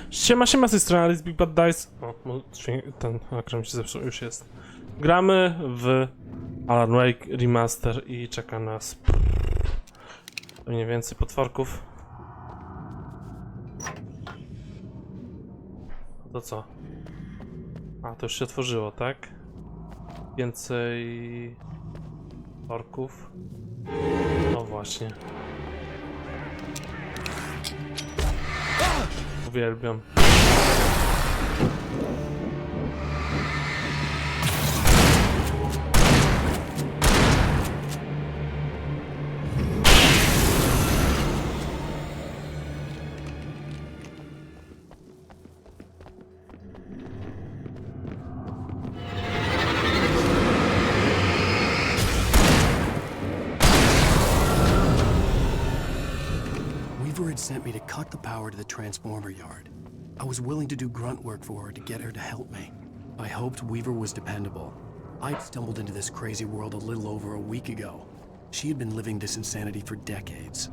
Siema, z tej strony Alice Big Bad Dice. O, ten ekran mi się zepsuł, już jest. Gramy w Cauldron Lake Remaster i czeka nas mniej więcej potworków. To co? A, to już się otworzyło, tak? Więcej orków. No właśnie. Uwielbiam. Sent me to cut the power to the transformer yard. I was willing to do grunt work for her to get her to help me. I hoped Weaver was dependable. I stumbled into this crazy world a little over a week ago. She had been living this insanity for decades.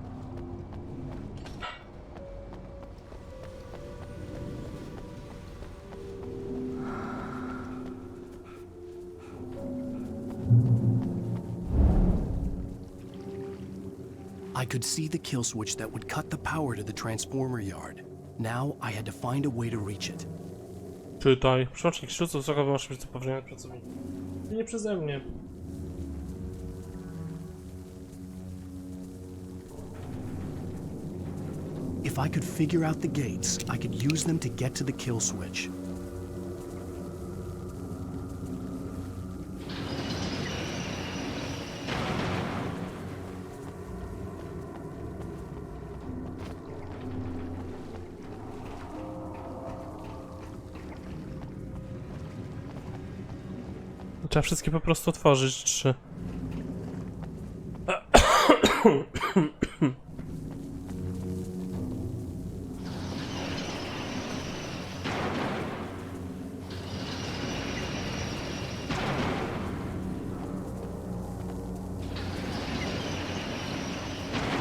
I could see the kill switch that would cut the power to the transformer yard. Now I had to find a way to reach it. Czytaj. Przełącznik śród wysoko wymasz być zapewniony pracowników. Nie przeze mnie. If I could figure out the gates, I could use them to get to the kill switch. Trzeba wszystkie po prostu otworzyć, czy...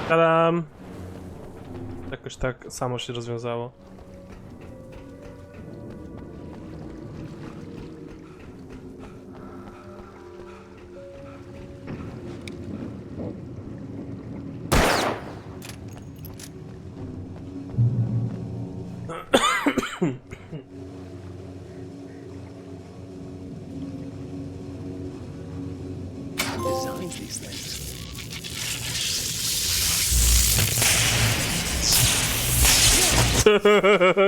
Tadam! Jakoś tak samo się rozwiązało. Designed these things.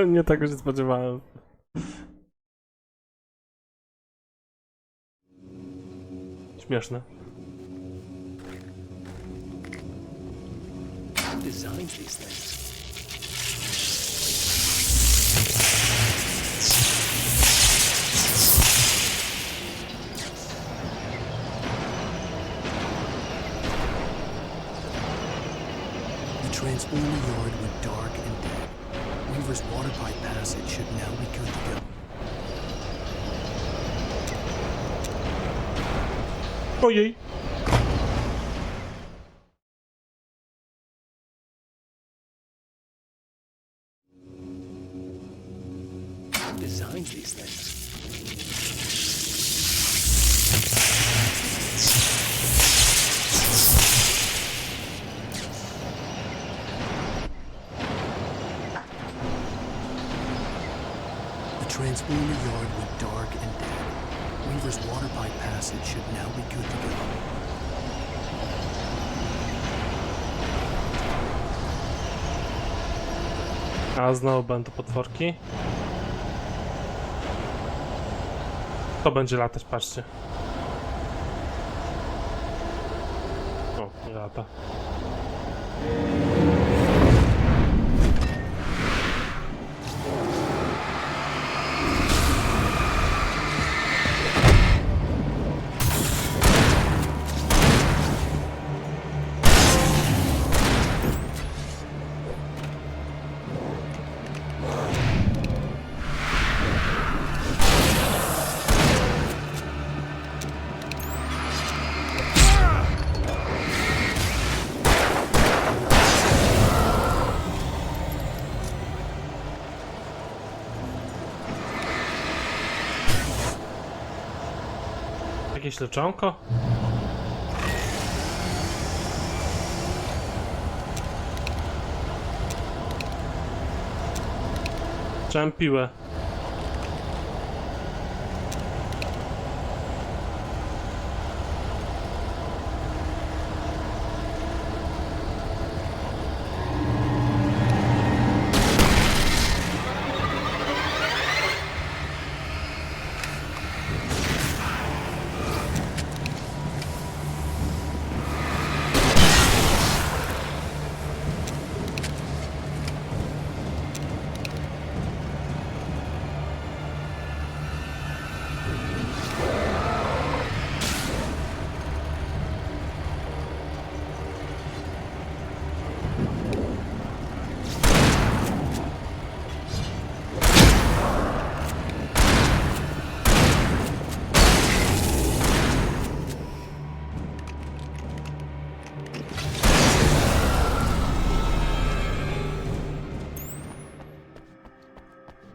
Nie tego się spodziewałem. Śmieszne. Designed these things. The transformer yard went dark and dead. Weaver's water pipe passage should now be good to go. Ojej! Designed these things. The transformer yard went dark and dead. Weaver's water pipe passage should now be good to go. A znowu będą potworki. To będzie latać, patrzcie. O, lata. jakieś leczonko? Trzymam piłę.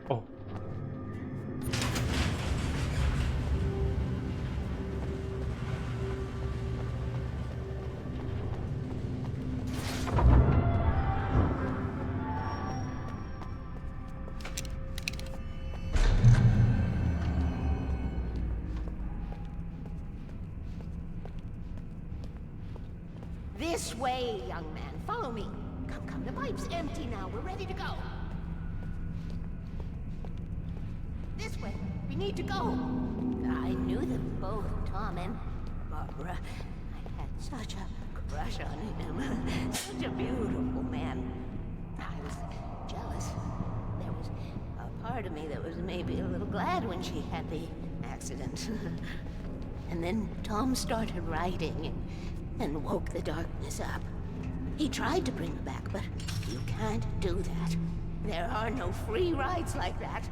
O. This way, young man. Follow me. Come, come. The pipe's empty now. We're ready to go. This way. We need to go. I knew them both, Tom and Barbara. I had such a crush on him. Such a beautiful man. I was jealous. There was a part of me that was maybe a little glad when she had the accident. And then Tom started writing and woke the darkness up. He tried to bring her back, but you can't do that. There are no free rides like that.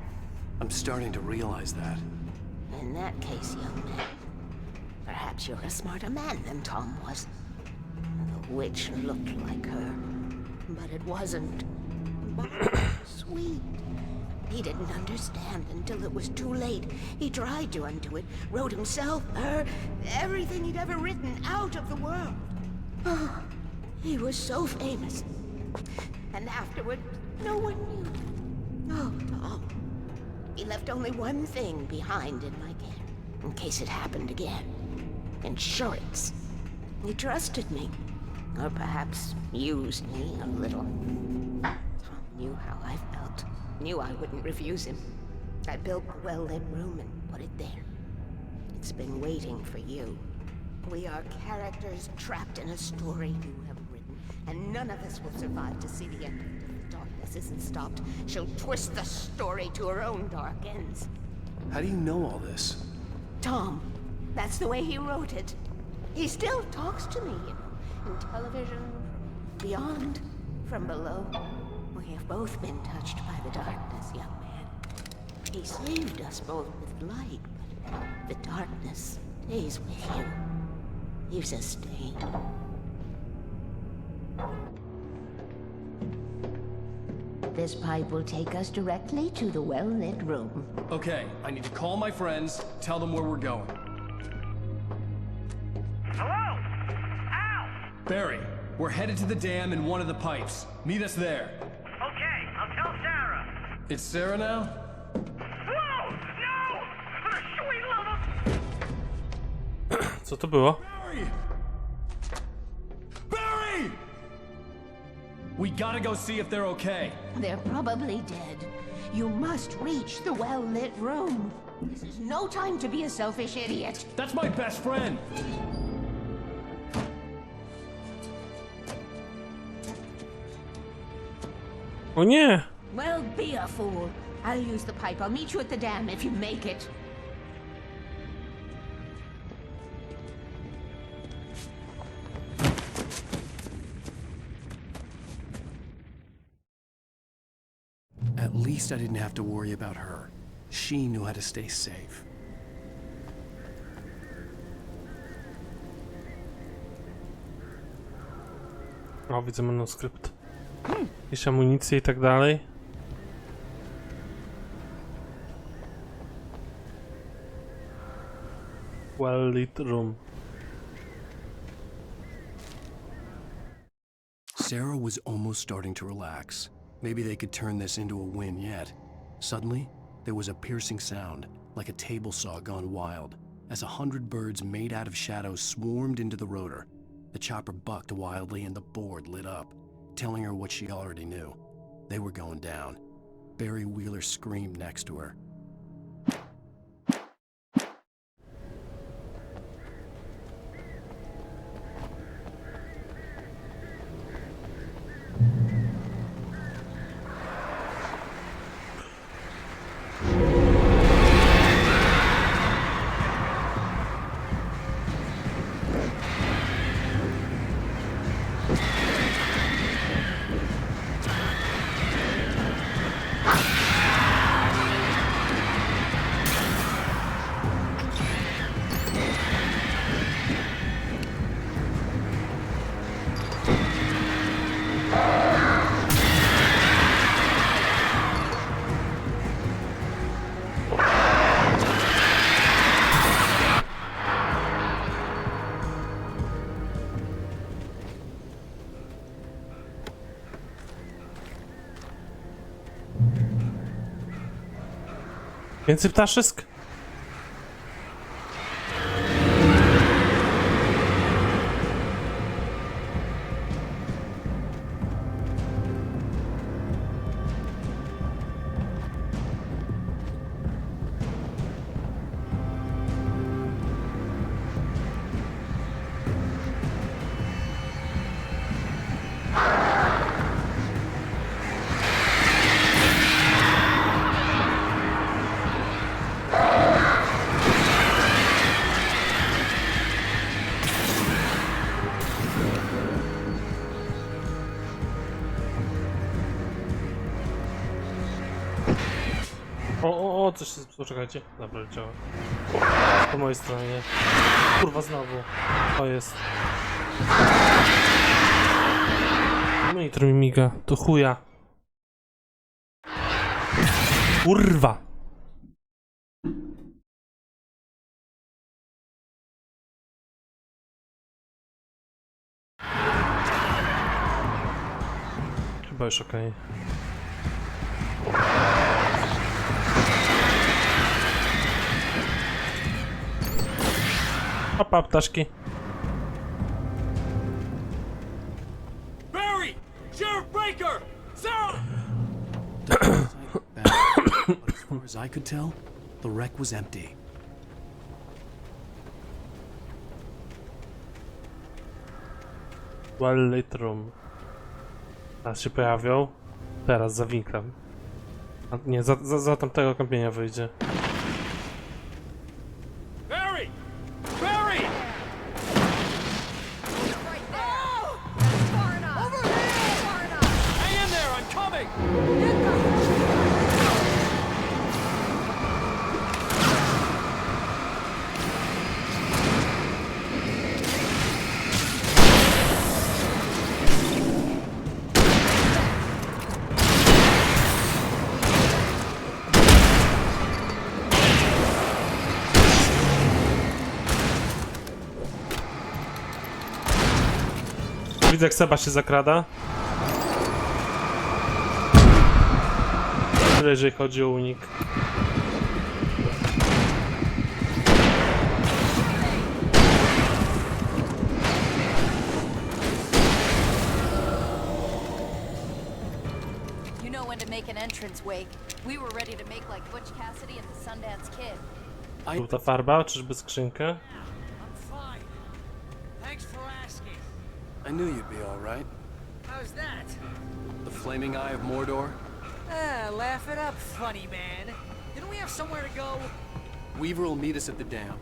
I'm starting to realize that. In that case, young man, perhaps you're a smarter man than Tom was. The witch looked like her, but it wasn't. But sweet. He didn't understand until it was too late. He tried to undo it, wrote himself, her, everything he'd ever written out of the world. Oh, he was so famous. And afterward, no one knew. Oh, Tom. He left only one thing behind in my care, in case it happened again. Insurance. He trusted me. Or perhaps used me a little. Tom knew how I felt. Knew I wouldn't refuse him. I built a well-lit room and put it there. It's been waiting for you. We are characters trapped in a story you have written, and none of us will survive to see the end. If the darkness isn't stopped, she'll twist the story to her own dark ends. How do you know all this? Tom, that's the way he wrote it. He still talks to me, you know, in television, beyond, from below. We have both been touched by the darkness, young man. He saved us both with light, but the darkness stays with you. Leaves a stain. This pipe will take us directly to the well-lit room. Okay, I need to call my friends, tell them where we're going. Hello? Al! Barry, we're headed to the dam in one of the pipes. Meet us there. Okay, I'll tell Sarah. It's Sarah now? Whoa! No! For the sweet love of... Co to było? Barry! Barry! We gotta go see if they're okay. They're probably dead. You must reach the well-lit room. This is no time to be a selfish idiot. That's my best friend. O nie! Well, be a fool. I'll use the pipe. I'll meet you at the dam if you make it. At least I didn't have to worry about her. She knew how to stay safe. O, widzę manuskrypt. Jakieś amunicje i tak dalej. Well-lit room. Sarah was almost starting to relax. Maybe they could turn this into a win yet. Suddenly, there was a piercing sound, like a table saw gone wild, as 100 birds made out of shadows swarmed into the rotor. The chopper bucked wildly and the board lit up, telling her what she already knew. They were going down. Barry Wheeler screamed next to her. Więcej ptaszysk? O, coś się... Poczekajcie. Dobra, działa. Po mojej stronie. Kurwa, znowu. To jest... Monitor mi miga. To chuja. Kurwa! Chyba już okej. Opa, ptaszki. Barry! Sheriff Baker! Sarah! But as far as I could tell, the wreck was empty. Well-lit room. Teraz się pojawią. Teraz za winklem. A nie, za tamtego kąpienia wyjdzie. Barry! Barry! Hang in there, I'm coming! Widzę, jak Seba się zakrada. Tyle, jeżeli chodzi o unik. You know when to make an entrance, Wake. We were ready to make like Butch Cassidy and the Sundance Kid. Żółta farba, czyżby skrzynkę? I'm fine. Thanks for asking. I knew you'd be all right. How's that? The flaming eye of Mordor? Laugh it up, funny man. Didn't we have somewhere to go? Weaver will meet us at the dam.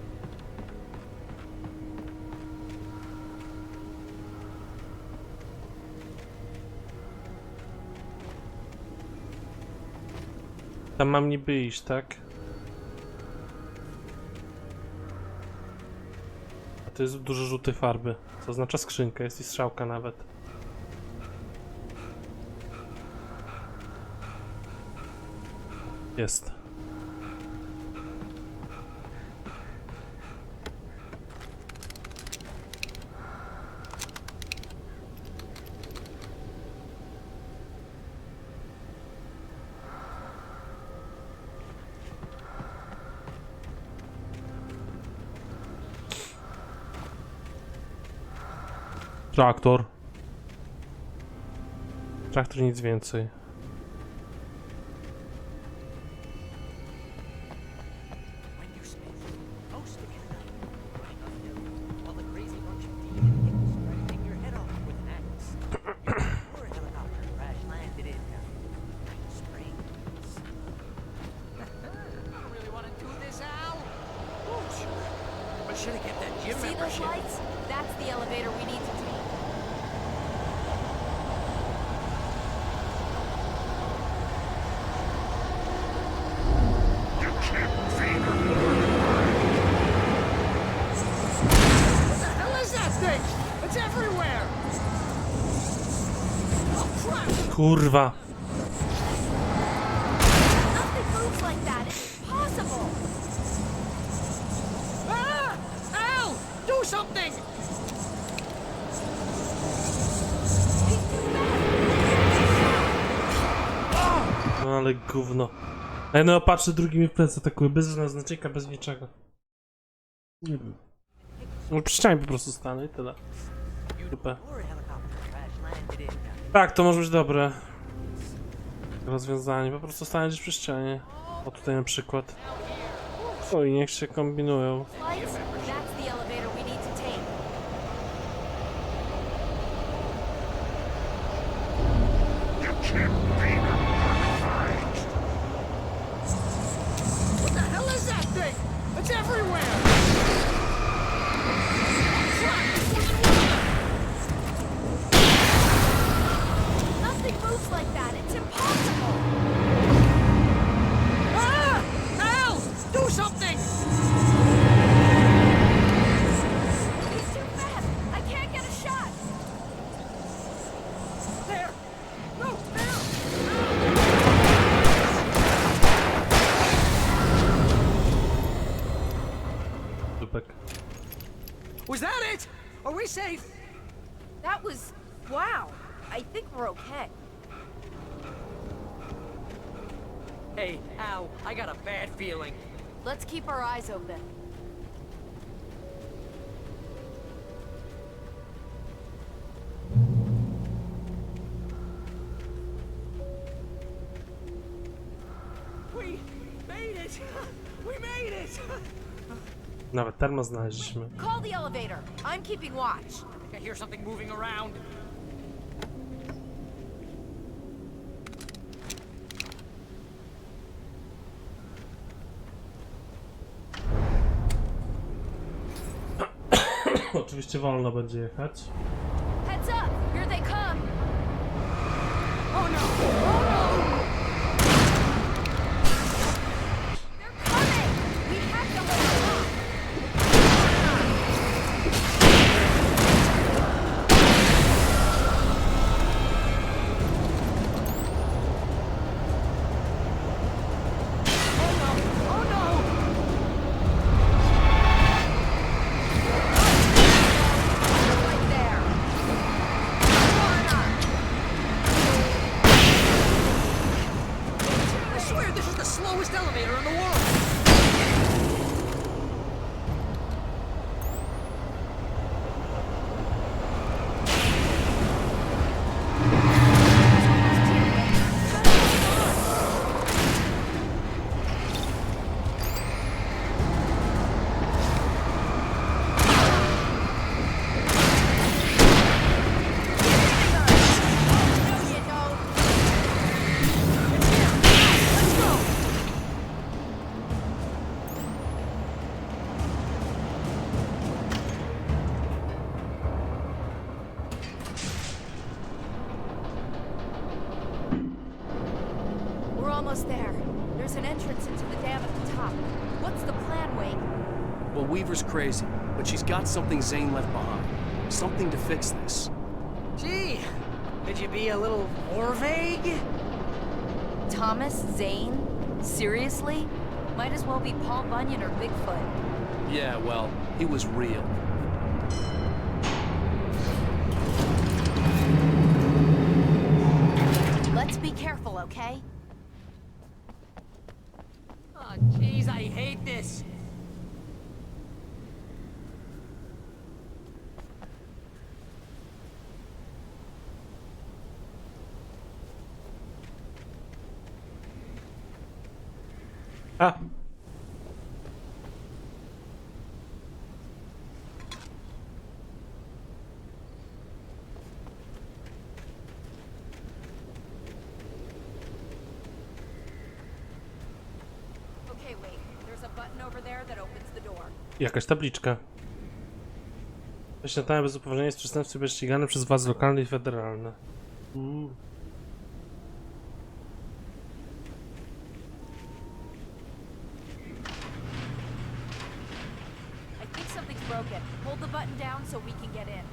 Tam mam niby iść, tak? A to jest dużo żółtej farby, co oznacza skrzynkę, jest i strzałka nawet. Jest. Traktor. Traktor, nic więcej. When you spend most of your night running a hill while the crazy bunch of demon hicks try to take your head off with an axe. Or a helicopter crash landed in Night Springs. I don't really want to do this, Al. Oh, sure. I should have kept that gym See those membership. lights? That's the elevator we need to take. What the hell is that thing? It's everywhere. Oh, crap. Kurwa. Nothing moves like that. It's impossible. Ah! Al! Do something! No ale gówno. Ej, no patrzę, drugi mnie w plecy atakuje, bez naznaczenia, bez niczego. Nie wiem. No przy ścianie po prostu stanę i tyle. Super. Or a helicopter crash landed in Tak, to może być dobre rozwiązanie, po prostu stanę gdzieś przy ścianie. O tutaj na przykład. O i niech się kombinują. Lights? That's the elevator we need to take. What the hell is that thing? It's everywhere! Nothing moves like that. It's impossible. Ah! Al! Do something! He's too fast. I can't get a shot. There! No, there! Dupek. Was that it? Are we safe? That was... wow. I think we're okay. Hey, Al, I got a bad feeling. Let's keep our eyes open. We made it! We made it! Nawet termo znaleźliśmy. Call the elevator. I'm keeping watch. I think I hear something moving around. Oczywiście wolno będzie jechać. Heads up. Here they come. Oh no! Oh no! They're coming. We have to hold on. Oh no! Right there. I swear this is the slowest elevator in the world! We're almost there. There's an entrance into the dam at the top. What's the plan, Wake? Well, Weaver's crazy, but she's got something Zane left behind. Something to fix this. Gee, could you be a little more vague? Thomas Zane? Seriously? Might as well be Paul Bunyan or Bigfoot. Yeah, well, he was real. Let's be careful, okay? Oh, jeez, I hate this. A! Okay, wait. There's a button over there that opens the door. Jakaś tabliczka. Śniadanie bez upoważnienia jest przestępstwem bez ścigane przez władze lokalne i federalne. I think something's broken. Hold the button down so we can get in.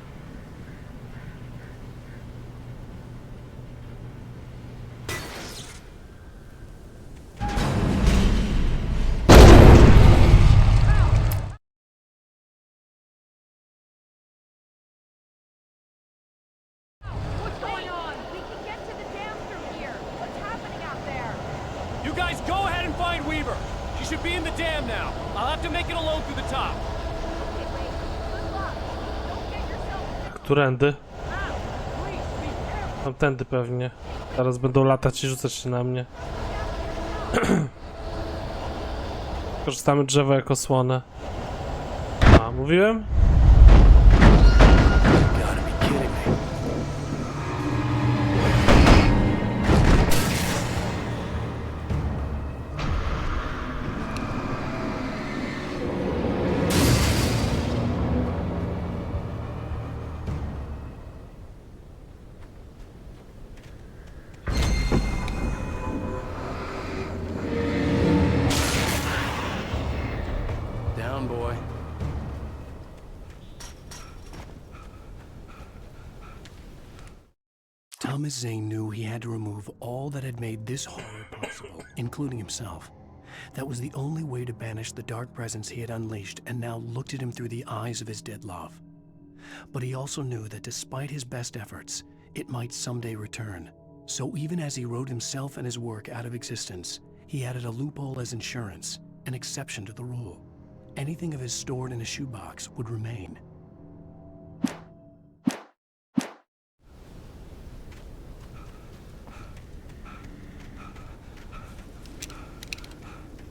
What's going on? We can get to the dam through here. What's happening out there? You guys go ahead and find Weaver. She should be in the dam now. I'll have to make it alone through the top. Okay, wait. Good luck. Don't get yourself Którędy? out. Please be careful. Tamtędy pewnie. Zaraz będą latać i rzucać się na mnie. Korzystamy drzewa jako słonę. A, mówiłem? Gotta be kidding me. Down, boy. Thomas Zane knew he had to remove all that had made this horror possible, including himself. That was the only way to banish the dark presence he had unleashed and now looked at him through the eyes of his dead love. But he also knew that despite his best efforts, it might someday return. So even as he wrote himself and his work out of existence, he added a loophole as insurance, an exception to the rule. Anything of his stored in a shoebox would remain.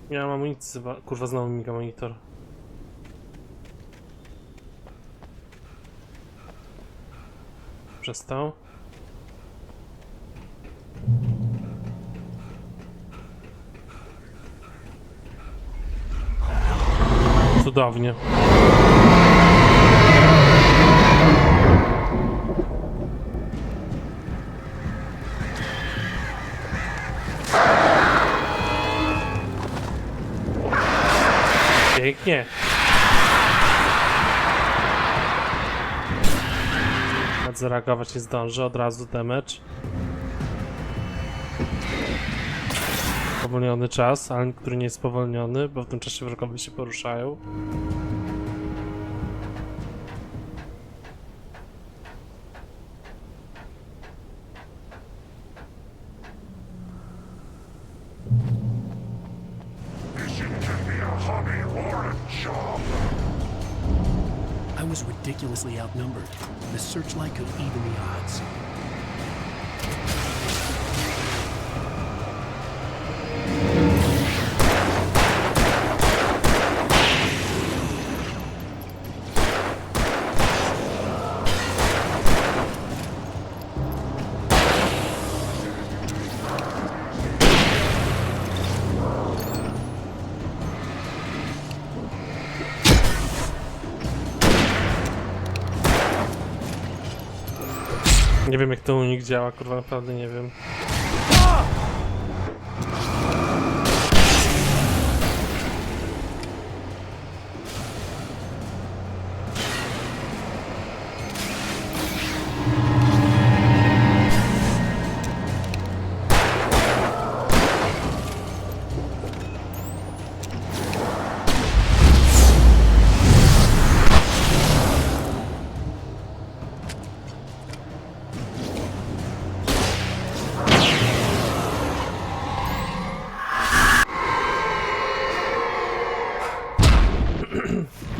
Nie mam amunicji, kurwa znowu miga monitor. Przestał. Cudownie. Pięknie. Nawet zareagować nie zdążę, od razu damage. Spowolniony czas, ale który nie jest spowolniony, bo w tym czasie wrogowie się poruszają. I was ridiculously outnumbered. The searchlight could even the odds. Nie wiem jak to unik działa, kurwa naprawdę nie wiem.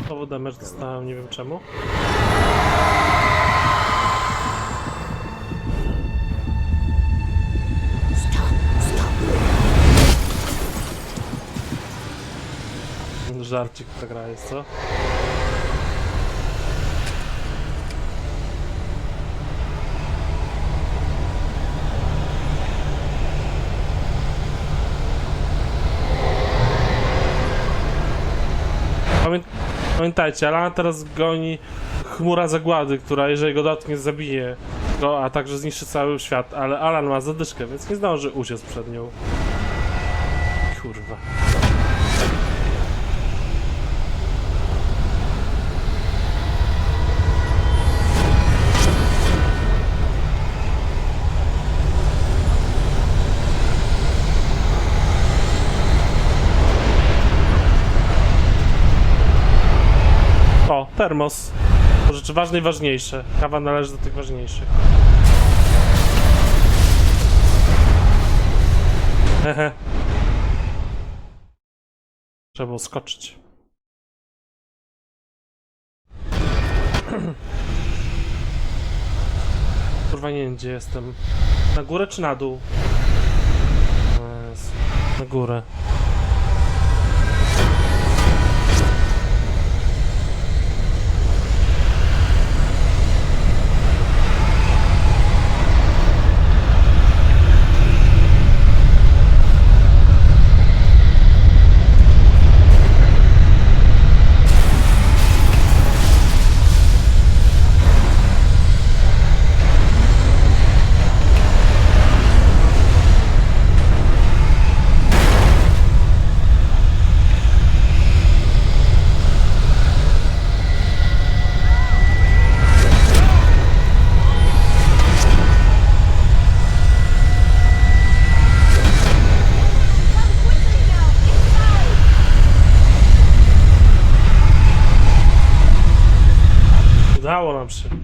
Znowu damage dostałem, nie wiem czemu. żarcik ta gra jest, co? Pamiętajcie, Alana teraz goni chmura zagłady, która jeżeli go dotknie, zabije go, a także zniszczy cały świat, ale Alan ma zadyszkę, więc nie zdąży uciec przed nią. Kurwa. O, termos. To rzeczy ważne i ważniejsze. Kawa należy do tych ważniejszych. Hehe. Trzeba było skoczyć. Kurwa, nie wiem, gdzie jestem. Na górę czy na dół? Jezu. Na górę. Udało nam się. You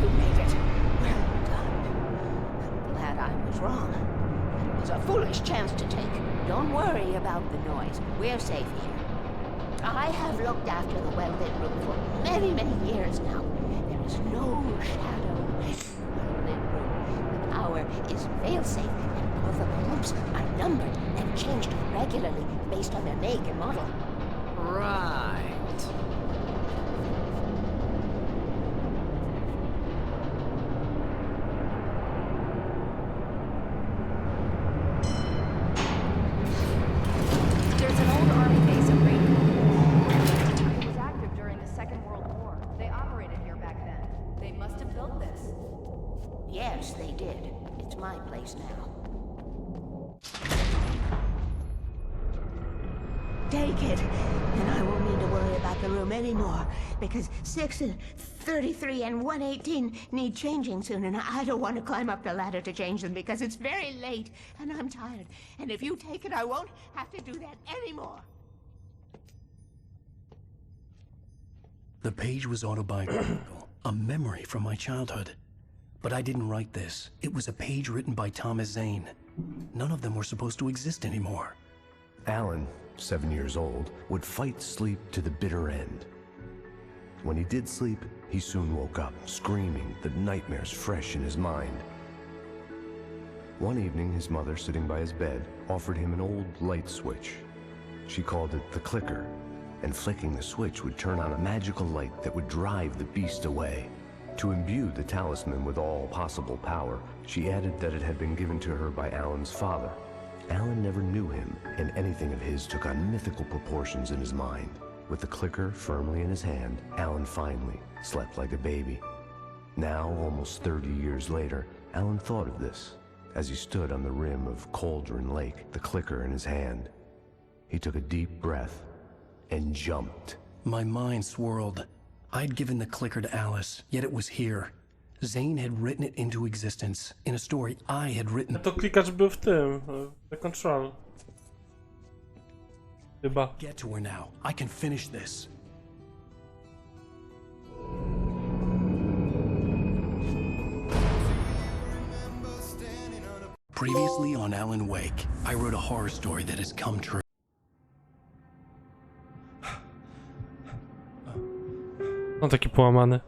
made it. Well done. I'm glad I was wrong. It was a foolish chance to take. Don't worry about the noise. We're safe here. I have looked after the well-lit room for many, many years now. There is no shadow in the well-lit room. The power is fail-safe, and all the pumps are numbered and changed regularly based on their make and model. Right. There's an old army base at Rainbow. It was active during the Second World War. They operated here back then. They must have built this. Yes, they did. It's my place now. Take it, and I won't need to worry about the room anymore, because 6 and 33 and 118 need changing soon, and I don't want to climb up the ladder to change them because it's very late, and I'm tired. And if you take it, I won't have to do that anymore. The page was autobiographical, a memory from my childhood. But I didn't write this. It was a page written by Thomas Zane. None of them were supposed to exist anymore. Alan, 7 years old, would fight sleep to the bitter end. When he did sleep, he soon woke up, screaming, the nightmares fresh in his mind. One evening, his mother, sitting by his bed, offered him an old light switch. She called it the clicker, and flicking the switch would turn on a magical light that would drive the beast away. To imbue the talisman with all possible power, she added that it had been given to her by Alan's father. Alan never knew him, and anything of his took on mythical proportions in his mind. With the clicker firmly in his hand, Alan finally slept like a baby. Now, almost 30 years later, Alan thought of this as he stood on the rim of Cauldron Lake, the clicker in his hand. He took a deep breath and jumped. My mind swirled. I'd given the clicker to Alice, yet it was here. Zane had written it into existence in a story I had written. To klikacz był w tym, The Control. Chyba. Get to her now. I can finish this. Previously on Alan Wake, I wrote a horror story that has come true. No taki połamany.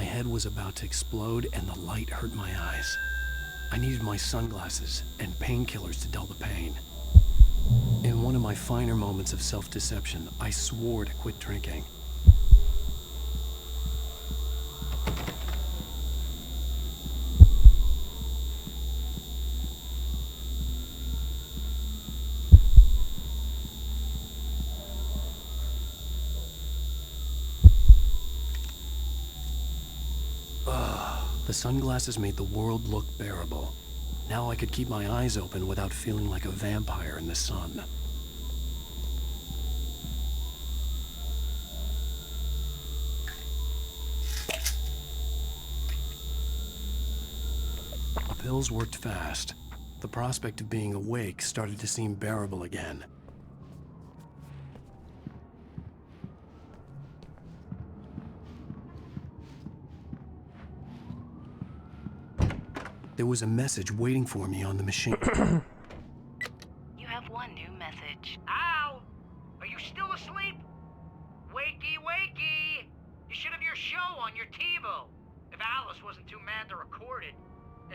My head was about to explode and the light hurt my eyes. I needed my sunglasses and painkillers to dull the pain. In one of my finer moments of self-deception, I swore to quit drinking. The sunglasses made the world look bearable. Now I could keep my eyes open without feeling like a vampire in the sun. The pills worked fast. The prospect of being awake started to seem bearable again. There was a message waiting for me on the machine. You have one new message. Al! Are you still asleep? Wakey, wakey! You should have your show on your TiVo. If Alice wasn't too mad to record it.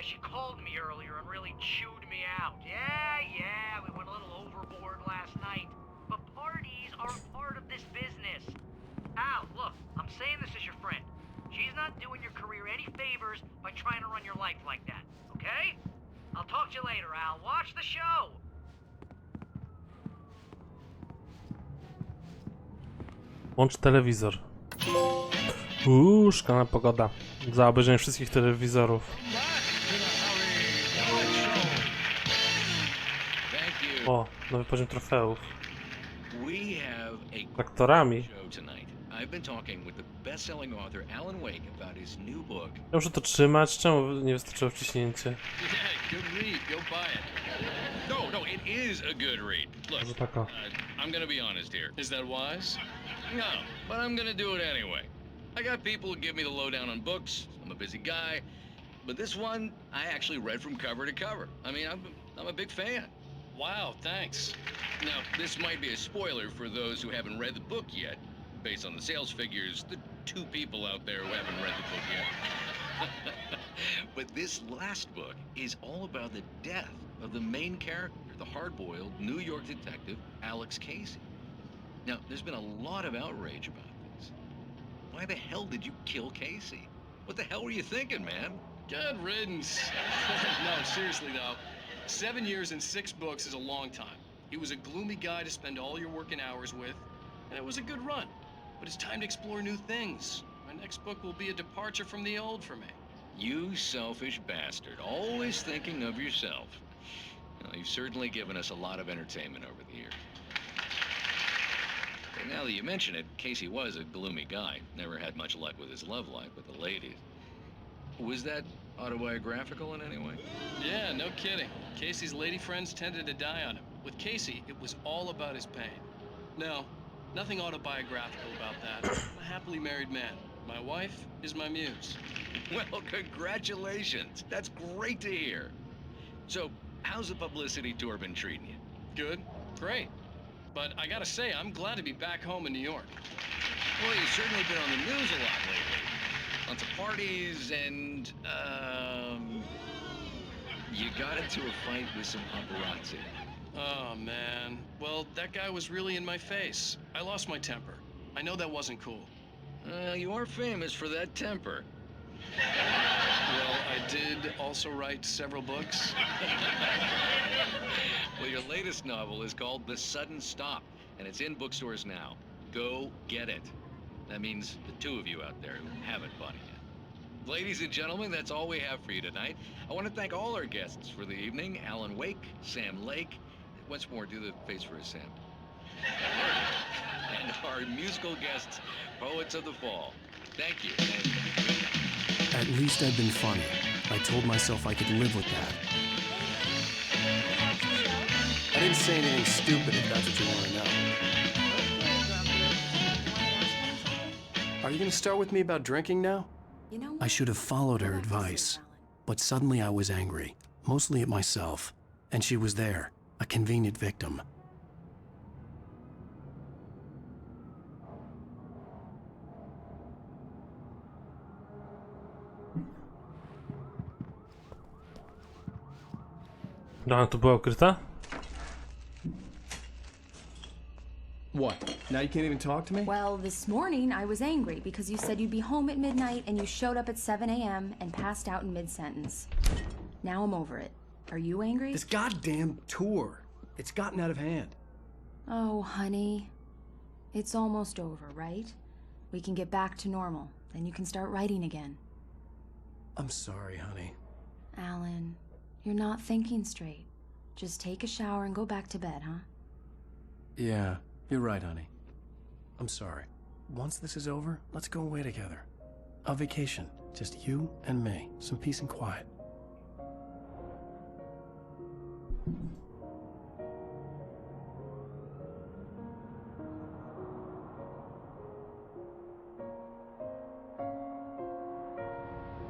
She called me earlier and really chewed me out. Yeah, we went a little overboard last night. But parties are a part of this business. Al, look, I'm saying this as your friend. She's not doing your career any favors by trying to run your life like that, okay? I'll talk to you later, Al. Watch the show! Włącz telewizor. Szklana pogoda. Za obejrzenie wszystkich telewizorów. O, nowy poziom trofeów. Traktorami. Ja muszę to trzymać, czemu nie wystarczyło wciśnięcie? No, it is a good read. Look, I'm gonna be honest here. Is that wise? No, but I'm gonna do it anyway. I got people who give me the lowdown on books. I'm a busy guy. But this one, I actually read from cover to cover. I mean, I'm a big fan. Wow, thanks. Now, this might be a spoiler for those who haven't read the book yet. Based on the sales figures, the 2 people out there who haven't read the book yet. But this last book is all about the death of the main character, the hard-boiled New York detective, Alex Casey. Now, there's been a lot of outrage about this. Why the hell did you kill Casey? What the hell were you thinking, man? Good riddance. No, seriously though. 7 years and 6 books is a long time. He was a gloomy guy to spend all your working hours with, and it was a good run. But it's time to explore new things. My next book will be a departure from the old for me. You selfish bastard, always thinking of yourself. Well, you've certainly given us a lot of entertainment over the years. But now that you mention it, Casey was a gloomy guy. Never had much luck with his love life with the ladies. Was that autobiographical in any way? Yeah, no kidding. Casey's lady friends tended to die on him. With Casey, it was all about his pain. No, nothing autobiographical about that. I'm a happily married man. My wife is my muse. Well, congratulations. That's great to hear. So, how's the publicity tour been treating you? Good, great. But I gotta say, I'm glad to be back home in New York. Well, you've certainly been on the news a lot lately. Lots of parties and, you got into a fight with some paparazzi. Oh, man. Well, that guy was really in my face. I lost my temper. I know that wasn't cool. You are famous for that temper. Well, I did also write several books. Well, your latest novel is called The Sudden Stop, and it's in bookstores now. Go get it. That means the 2 of you out there who haven't bought it yet. Ladies and gentlemen, that's all we have for you tonight. I want to thank all our guests for the evening. Alan Wake, Sam Lake. Once more, do the face for a Sam. And our musical guests, Poets of the Fall. Thank you. At least I'd been funny. I told myself I could live with that. I didn't say anything stupid if that's what you want to know. Are you going to start with me about drinking now? You know, I should have followed her advice, but suddenly I was angry, mostly at myself, and she was there, a convenient victim. No, a tu była ukryta? What? Now you can't even talk to me? Well, this morning I was angry because you said you'd be home at midnight and you showed up at 7 a.m. and passed out in mid-sentence. Now I'm over it. Are you angry? This goddamn tour. It's gotten out of hand. Oh, honey. It's almost over, right? We can get back to normal. Then you can start writing again. I'm sorry, honey. Alan, you're not thinking straight. Just take a shower and go back to bed, huh? Yeah, you're right, honey. I'm sorry. Once this is over, let's go away together. A vacation. Just you and me. Some peace and quiet.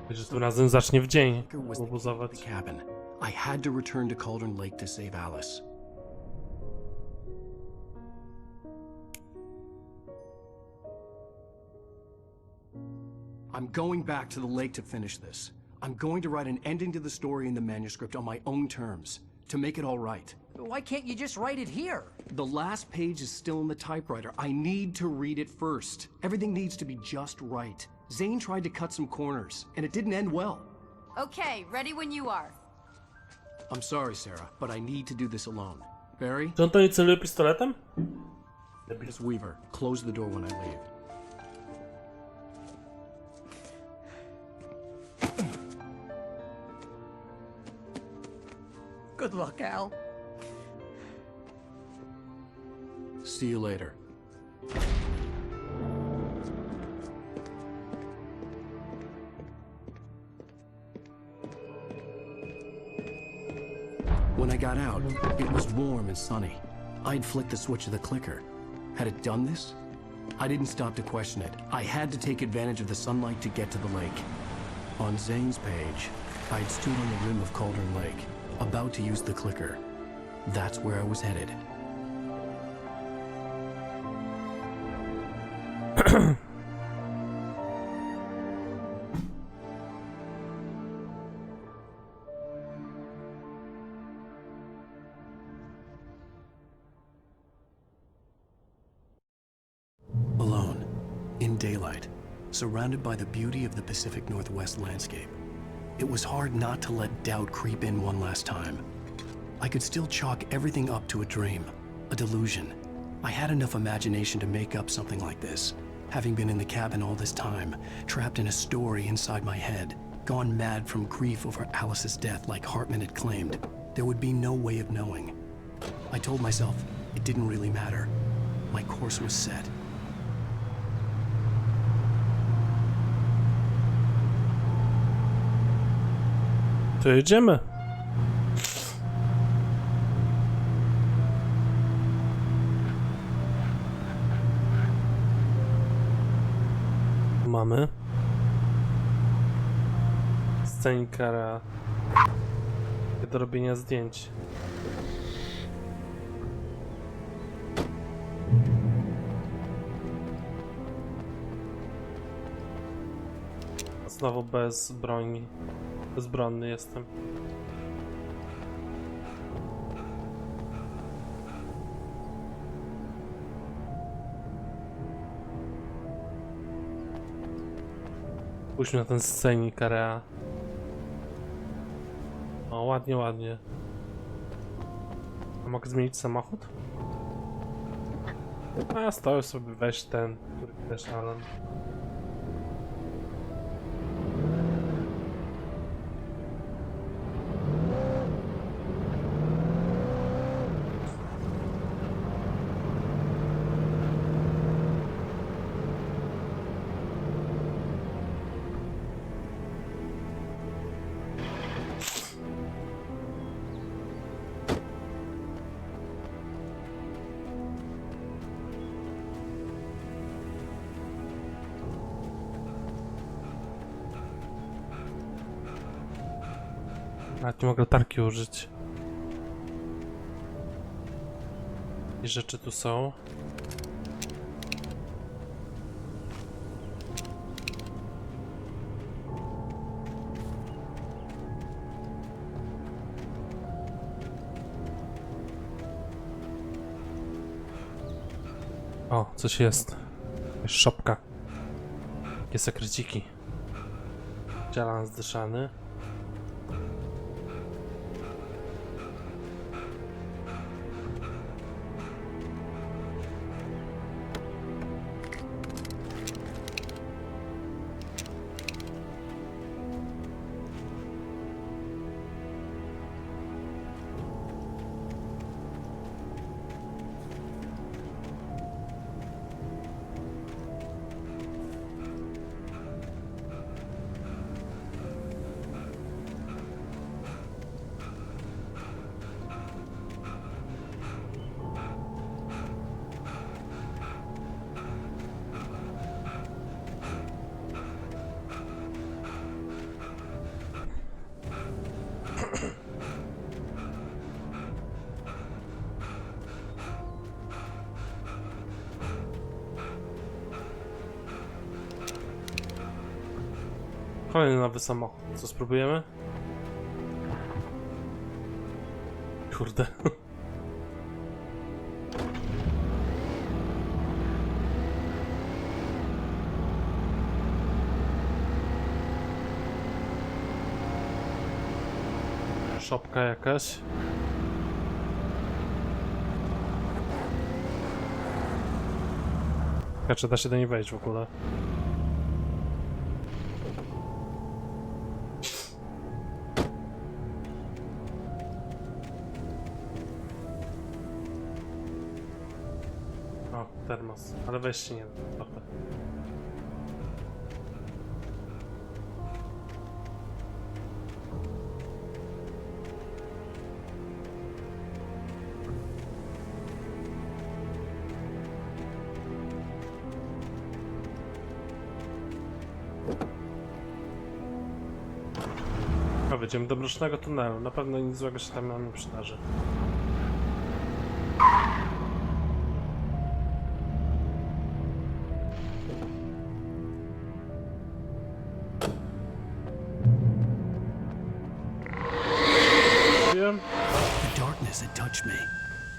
Że tym razem zacznie w dzień Was the obozować. cabin. I had to return to Cauldron Lake to save Alice. I'm going back to the lake to finish this. I'm going to write an ending to the story in the manuscript on my own terms, to make it all right. Why can't you just write it here? The last page is still in the typewriter. I need to read it first. Everything needs to be just right. Zane tried to cut some corners, and it didn't end well. Okay, ready when you are. I'm sorry, Sarah, but I need to do this alone. Barry? Czy on to nie celuje pistoletem? Miss Weaver, close the door when I leave. Good luck, Al. See you later. When I got out, it was warm and sunny. I'd flicked the switch of the clicker. Had it done this? I didn't stop to question it. I had to take advantage of the sunlight to get to the lake. On Zane's page, I'd stood on the rim of Cauldron Lake, about to use the clicker. That's where I was headed. Alone, in daylight, surrounded by the beauty of the Pacific Northwest landscape. It was hard not to let doubt creep in one last time. I could still chalk everything up to a dream, a delusion. I had enough imagination to make up something like this. Having been in the cabin all this time, trapped in a story inside my head, gone mad from grief over Alice's death like Hartman had claimed, there would be no way of knowing. I told myself it didn't really matter. My course was set. To jedziemy. Mamy scenikara do robienia zdjęć. Znowu bez broni. Bezbronny jestem. Spójrzmy na ten scenik area. O, ładnie, ładnie. A mogę zmienić samochód? A, stoję sobie, weź ten, który też Alan. Nawet nie mogę latarki użyć. I rzeczy tu są. O, coś jest. Jakaś szopka. Jakie sekreciki. Dzielan zdyszany. Kolejny nowy samochód. Co spróbujemy? Kurde. Szopka jakaś. Czy da się do niej wejść w ogóle? O, termos. Ale wejść się nie da. Trochę. O, wejdziemy do mrocznego tunelu. Na pewno nic złego się tam nam nie przydarzy. The darkness had touched me.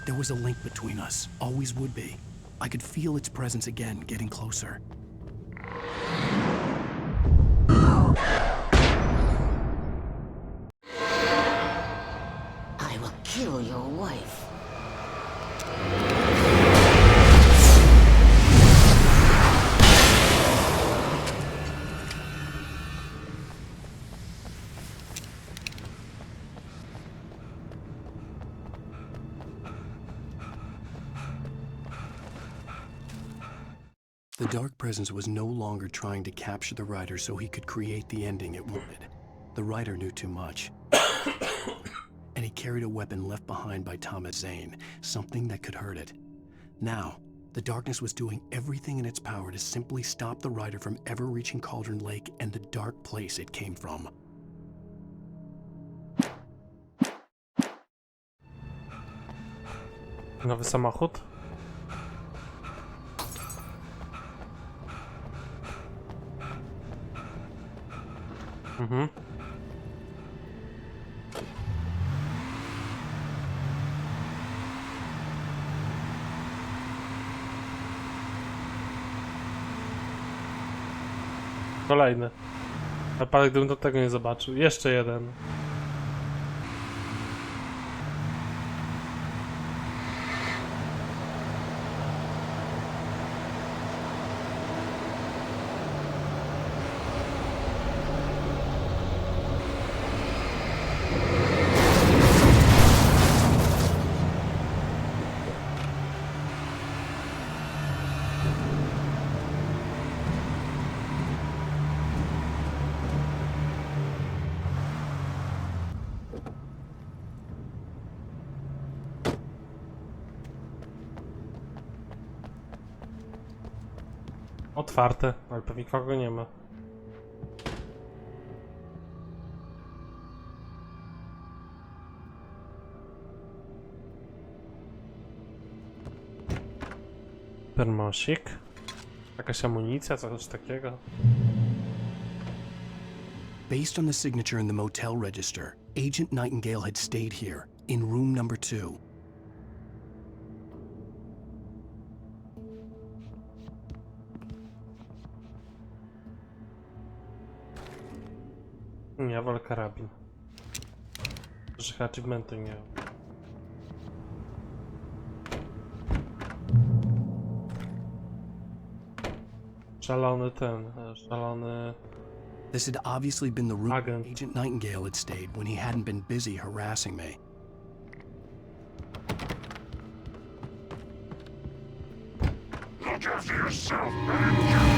There was a link between us, always would be. I could feel its presence again, getting closer. I will kill your wife. The dark presence was no longer trying to capture the writer so he could create the ending it wanted. The writer knew too much. And he carried a weapon left behind by Thomas Zane, something that could hurt it. Now, the darkness was doing everything in its power to simply stop the writer from ever reaching Cauldron Lake and the dark place it came from. Nowy samochód. Mhm. Kolejny. Wypadek, gdybym do tego nie zobaczył. Jeszcze jeden. Otwarte, ale pewnie kogo nie ma. Termosik. Jakaś amunicja, coś takiego. Based on the signature in the motel register, Agent Nightingale had stayed here, in room number 2. Nie, wolę karabin. Że achievementu nie mam. Szalony ten, szalony... This had obviously been the room Agent. Agent Nightingale had stayed when he hadn't been busy harassing me. Look after yourself, man.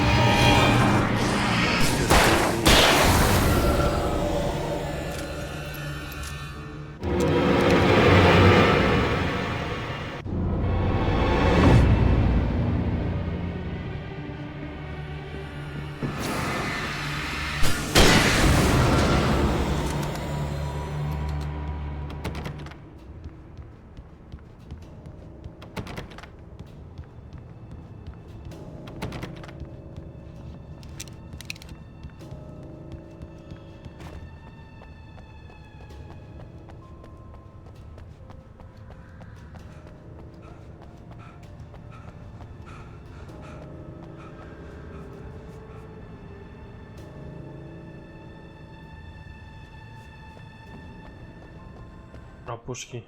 O, puszki.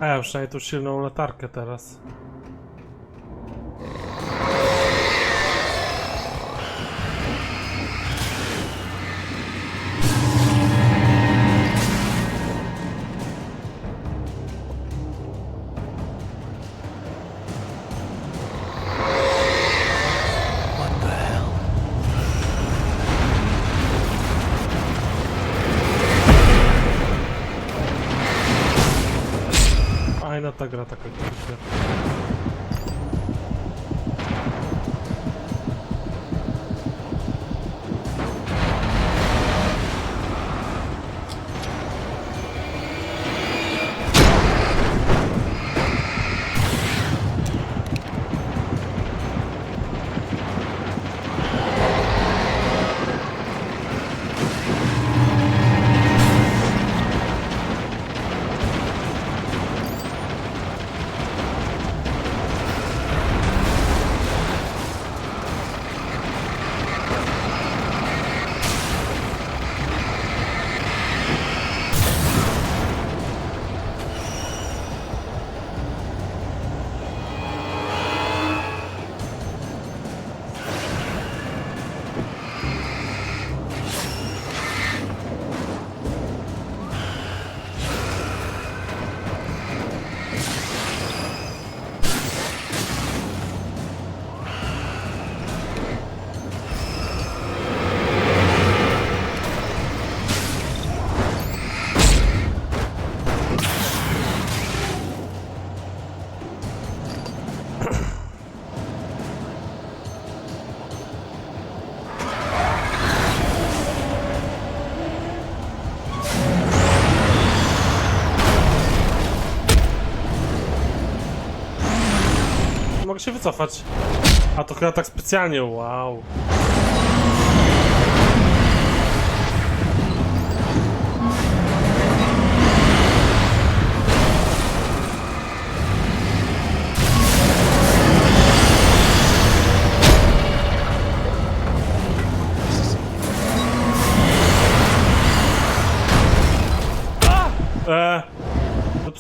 A ja przynajmniej tu silną latarkę teraz. What the hell? Fajna ta gra taka kurde. Mogę się wycofać. A to chyba tak specjalnie, wow.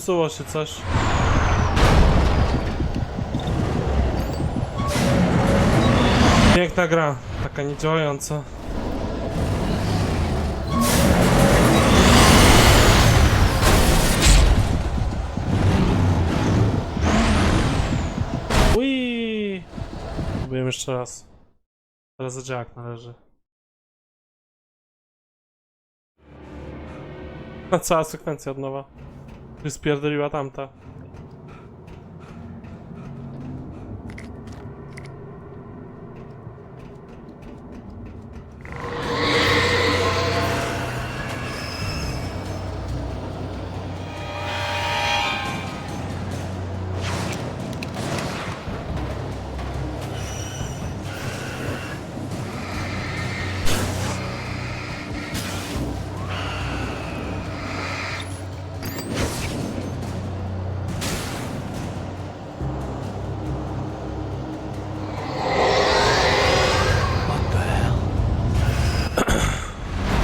zepsuło się coś. Piękna gra, taka niedziałająca. Ui! Próbuję jeszcze raz. Teraz zadziała jak należy. Cała sekwencja od nowa. Tu spierdoliła tamta.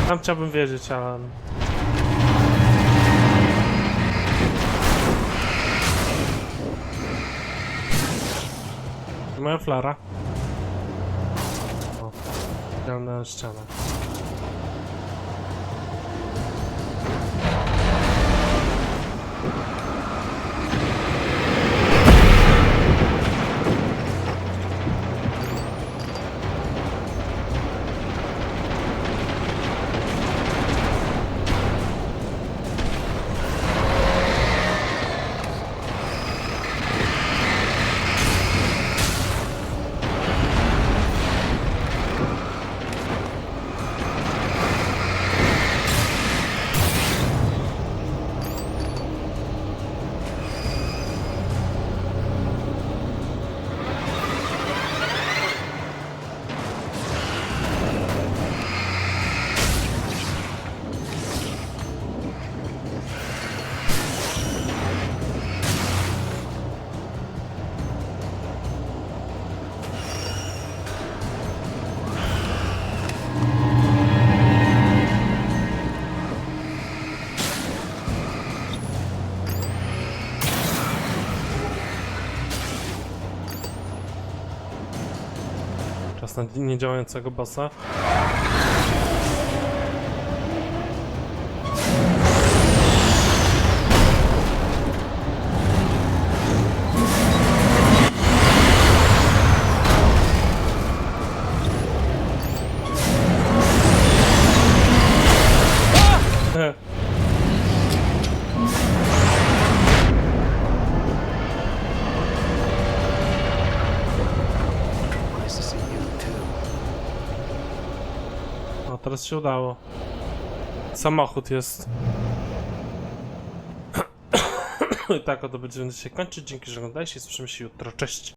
Tam chciałbym wiedzieć, ale... Moja flara. O, idealna ściana. Czas na niedziałającego bossa. O, teraz się udało. Samochód jest. I tak oto będziemy dzisiaj kończyć. Dzięki, że oglądaliście. Słyszymy się jutro. Cześć!